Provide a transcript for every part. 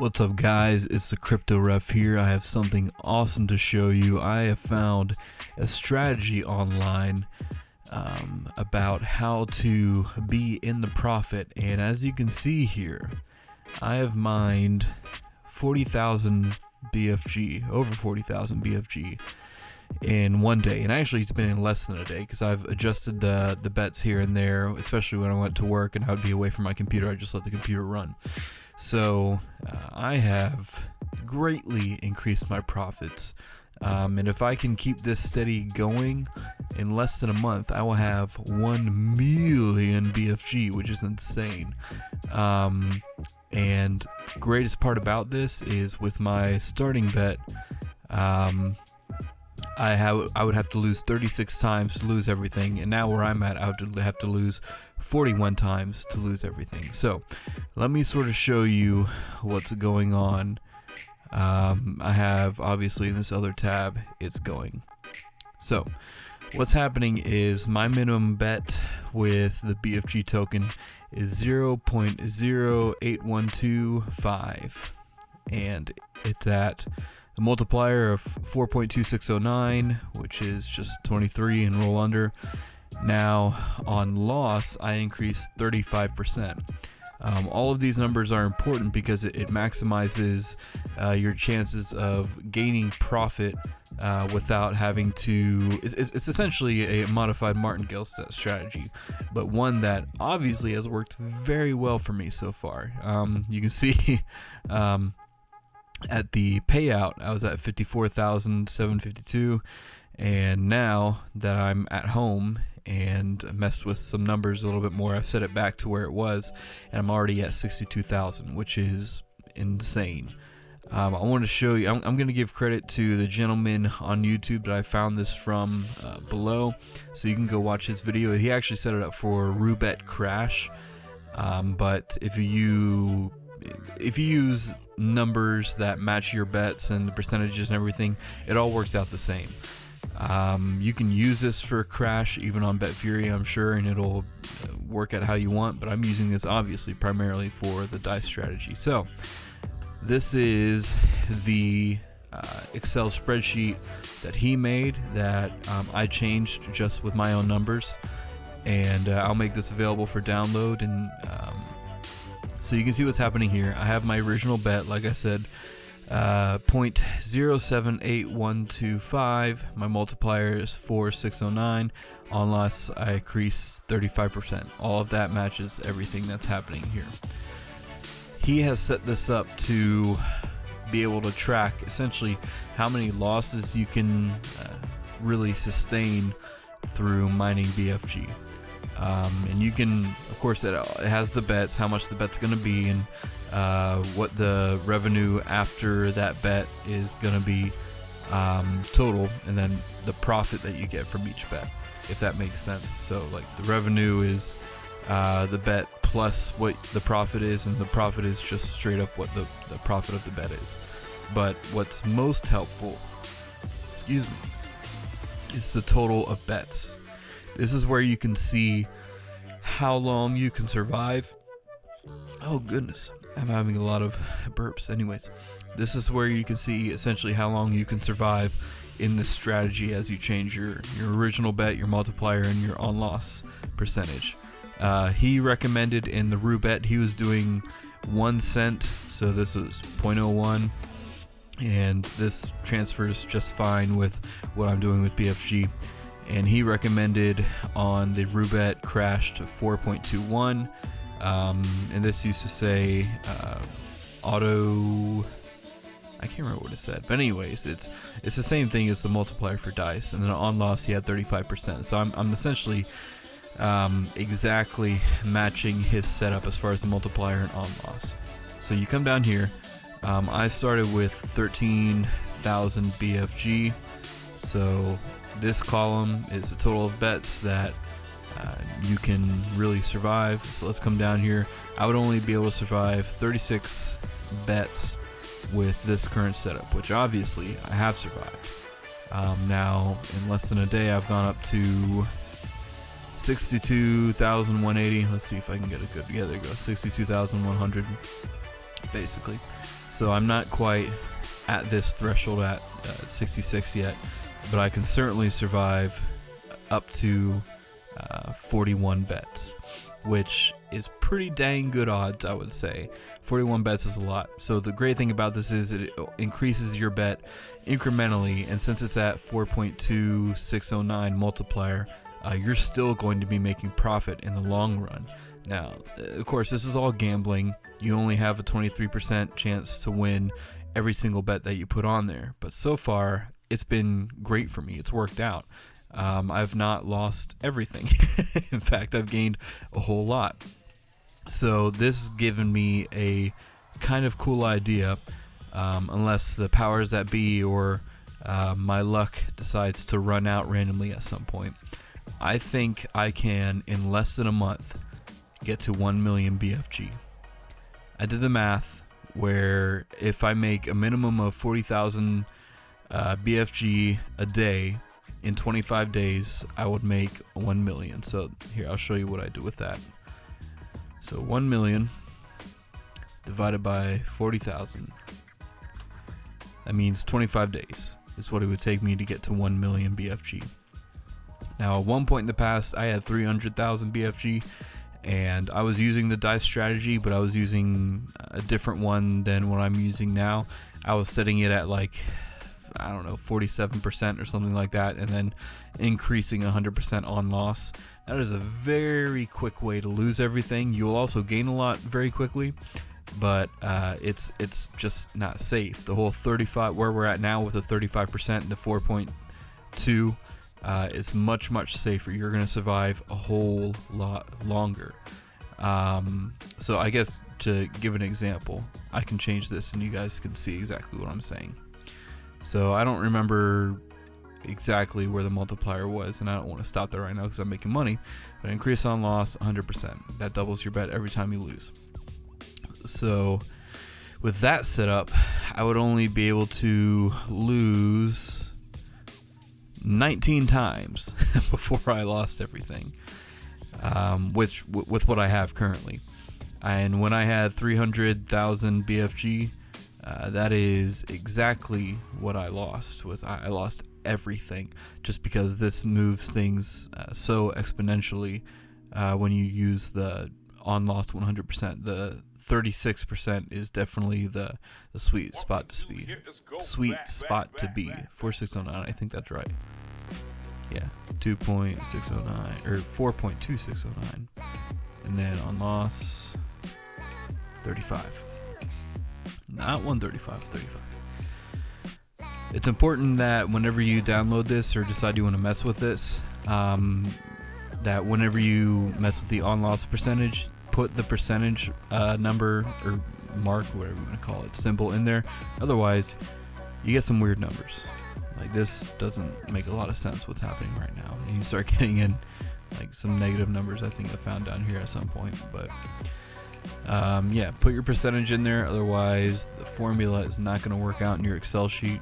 What's up, guys? It's the Crypto Ref here. I have something awesome to show you. I have found a strategy online about how to be in the profit, and as you can see here, I have mined 40,000 BFG, over 40,000 BFG in one day, and actually it's been in less than a day because I've adjusted the bets here and there, especially when I went to work and I would be away from my computer. I just let the computer run. So I have greatly increased my profits, and if I can keep this steady going, in less than a month I will have 1 million BFG, which is insane. And greatest part about this is with my starting bet, I would have to lose 36 times to lose everything, and now where I'm at, I would have to lose 41 times to lose everything. So let me sort of show you what's going on. I have, obviously, in this other tab, it's going. So what's happening is my minimum bet with the BFG token is 0.08125, and it's at the multiplier of 4.2609, which is just 23 and roll under. Now on loss, I increased 35%. All of these numbers are important because it maximizes your chances of gaining profit without having to. It's essentially a modified martingale strategy, but one that obviously has worked very well for me so far. You can see at the payout, I was at 54,752, and now that I'm at home and messed with some numbers a little bit more, I've set it back to where it was, and I'm already at 62,000, which is insane. I want to show you, I'm going to give credit to the gentleman on YouTube that I found this from below, so you can go watch his video. He actually set it up for Roulette Crash, but if you use numbers that match your bets and the percentages and everything, it all works out the same. You can use this for Crash even on BetFury, I'm sure, and it'll work out how you want, but I'm using this obviously primarily for the dice strategy. So this is the Excel spreadsheet that he made that I changed just with my own numbers, and I'll make this available for download, and so you can see what's happening here. I have my original bet, like I said, 0.078125. My multiplier is 4609. On loss, I increase 35%. All of that matches everything that's happening here. He has set this up to be able to track essentially how many losses you can really sustain through mining BFG. And you can, of course, it has the bets, how much the bet's going to be, and what the revenue after that bet is going to be total, and then the profit that you get from each bet, if that makes sense. So like the revenue is the bet plus what the profit is, and the profit is just straight up what the profit of the bet is. But what's most helpful, is the total of bets. This is where you can see how long you can survive. Oh goodness, I'm having a lot of burps. Anyways, this is where you can see essentially how long you can survive in this strategy as you change your original bet, your multiplier, and your on-loss percentage. He recommended in the Roulette, he was doing 1 cent, so this is 0.01, and this transfers just fine with what I'm doing with BFG. And he recommended on the Roulette Crash to 4.21, and this used to say auto, I can't remember what it said, but anyways, it's the same thing as the multiplier for dice, and then on loss he had 35%. So I'm essentially exactly matching his setup as far as the multiplier and on loss. So you come down here, I started with 13,000 BFG, so this column is the total of bets that you can really survive. So let's come down here. I would only be able to survive 36 bets with this current setup, which obviously I have survived. Now in less than a day I've gone up to 62,180. Let's see if I can get a good, yeah, there you go, 62,100 basically. So I'm not quite at this threshold at 66 yet, but I can certainly survive up to 41 bets, which is pretty dang good odds, I would say. 41 bets is a lot. So the great thing about this is it increases your bet incrementally, and since it's at 4.2609 multiplier, you're still going to be making profit in the long run. Now, of course, this is all gambling. You only have a 23% chance to win every single bet that you put on there. But so far, it's been great for me. It's worked out. I've not lost everything. In fact, I've gained a whole lot. So this has given me a kind of cool idea, unless the powers that be or my luck decides to run out randomly at some point. I think I can, in less than a month, get to 1 million BFG. I did the math where if I make a minimum of 40,000 BFG a day in 25 days, I would make 1 million. So here, I'll show you what I do with that. So 1 million divided by 40,000. That means 25 days is what it would take me to get to 1 million BFG. Now, at one point in the past, I had 300,000 BFG, and I was using the dice strategy, but I was using a different one than what I'm using now. I was setting it at like, I don't know, 47% or something like that, and then increasing 100% on loss. That is a very quick way to lose everything. You'll also gain a lot very quickly, but it's just not safe. The whole 35, where we're at now with the 35% and the 4.2, is much safer. You're going to survive a whole lot longer. So I guess to give an example, I can change this and you guys can see exactly what I'm saying. So I don't remember exactly where the multiplier was, and I don't want to stop there right now because I'm making money, but increase on loss 100%. That doubles your bet every time you lose. So with that set up, I would only be able to lose 19 times before I lost everything, which with what I have currently. And when I had 300,000 BFG, that is exactly what I lost. I lost everything, just because this moves things so exponentially when you use the on lost 100%. The 36% is definitely the sweet spot to be. Sweet spot to be. 4609, I think that's right. Yeah, 2.609 or 4.2609, and then on loss 35. Not 135, 35. It's important that whenever you download this or decide you want to mess with this, that whenever you mess with the on loss percentage, put the percentage number or mark, whatever you want to call it, symbol in there. Otherwise, you get some weird numbers. Like, this doesn't make a lot of sense what's happening right now. And you start getting in like some negative numbers I think I found down here at some point. But yeah, put your percentage in there. Otherwise, the formula is not going to work out in your Excel sheet.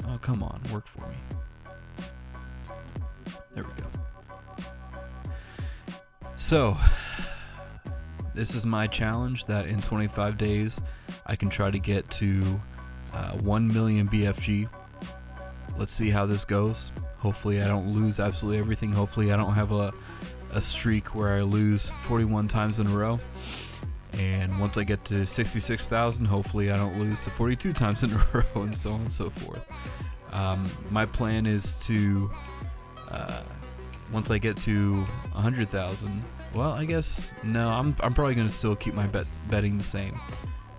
Oh, come on, work for me. There we go. So, this is my challenge, that in 25 days, I can try to get to 1 million BFG. Let's see how this goes. Hopefully I don't lose absolutely everything. Hopefully I don't have a streak where I lose 41 times in a row. And once I get to 66,000, hopefully I don't lose to 42 times in a row, and so on and so forth. My plan is to, once I get to 100,000, well, I guess, no, I'm probably going to still keep my betting the same.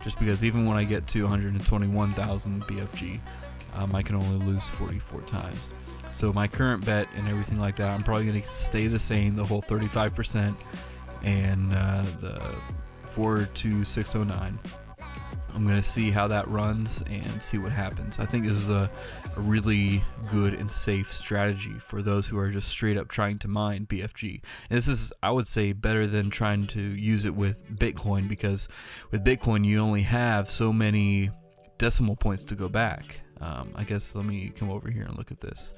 Just because even when I get to 121,000 BFG, I can only lose 44 times. So my current bet and everything like that, I'm probably going to stay the same, the whole 35% and the 42609. I'm going to see how that runs and see what happens. I think this is a really good and safe strategy for those who are just straight up trying to mine BFG. And this is, I would say, better than trying to use it with Bitcoin, because with Bitcoin you only have so many decimal points to go back. I guess let me come over here and look at this.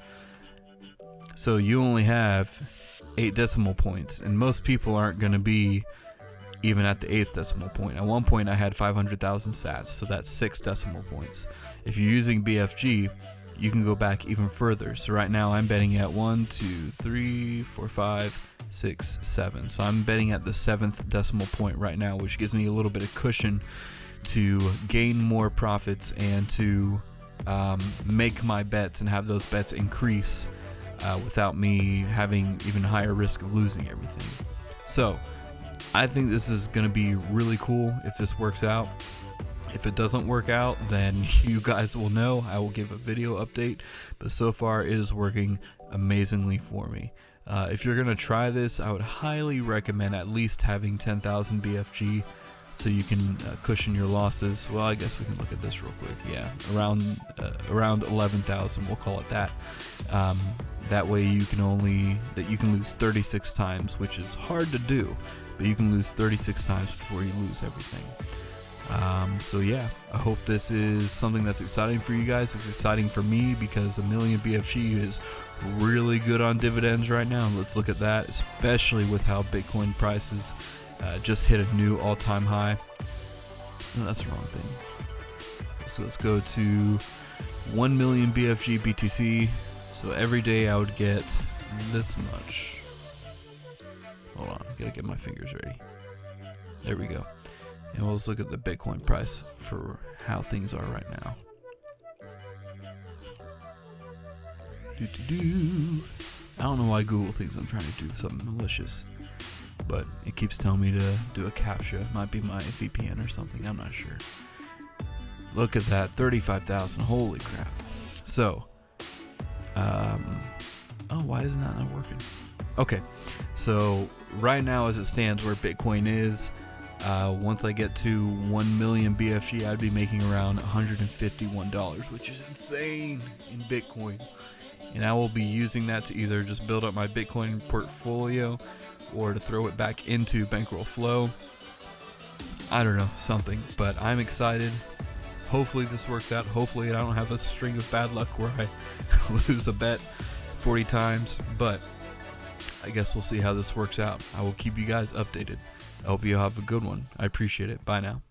So you only have 8 decimal points, and most people aren't going to be even at the 8th decimal point. At one point I had 500,000 sats, so that's 6 decimal points. If you're using BFG, you can go back even further. So right now I'm betting at 1, 2, 3, 4, 5, 6, 7. So I'm betting at the 7th decimal point right now, which gives me a little bit of cushion to gain more profits and to make my bets and have those bets increase without me having even higher risk of losing everything. So I think this is going to be really cool if this works out. If it doesn't work out, then you guys will know. I will give a video update, but so far it is working amazingly for me. If you're going to try this, I would highly recommend at least having 10,000 BFG so you can cushion your losses. Well, I guess we can look at this real quick. Yeah, around 11,000, we'll call it that. That way you can lose 36 times, which is hard to do, but you can lose 36 times before you lose everything. So yeah, I hope this is something that's exciting for you guys. It's exciting for me because 1 million BFG is really good on dividends right now. Let's look at that, especially with how Bitcoin prices just hit a new all-time high. No, that's the wrong thing. So let's go to 1 million BFG BTC. So every day I would get this much. Hold on, gotta get my fingers ready. There we go. And let's look at the Bitcoin price for how things are right now. I don't know why Google thinks I'm trying to do something malicious, but it keeps telling me to do a CAPTCHA. It might be my VPN or something, I'm not sure. Look at that, 35,000, holy crap. So, oh, why isn't that not working? Okay, so right now as it stands where Bitcoin is, once I get to 1 million BFG, I'd be making around $151, which is insane in Bitcoin. And I will be using that to either just build up my Bitcoin portfolio or to throw it back into Bankroll Flow. I don't know, something, but I'm excited. Hopefully this works out. Hopefully I don't have a string of bad luck where I lose a bet 40 times, but I guess we'll see how this works out. I will keep you guys updated. I hope you have a good one. I appreciate it. Bye now.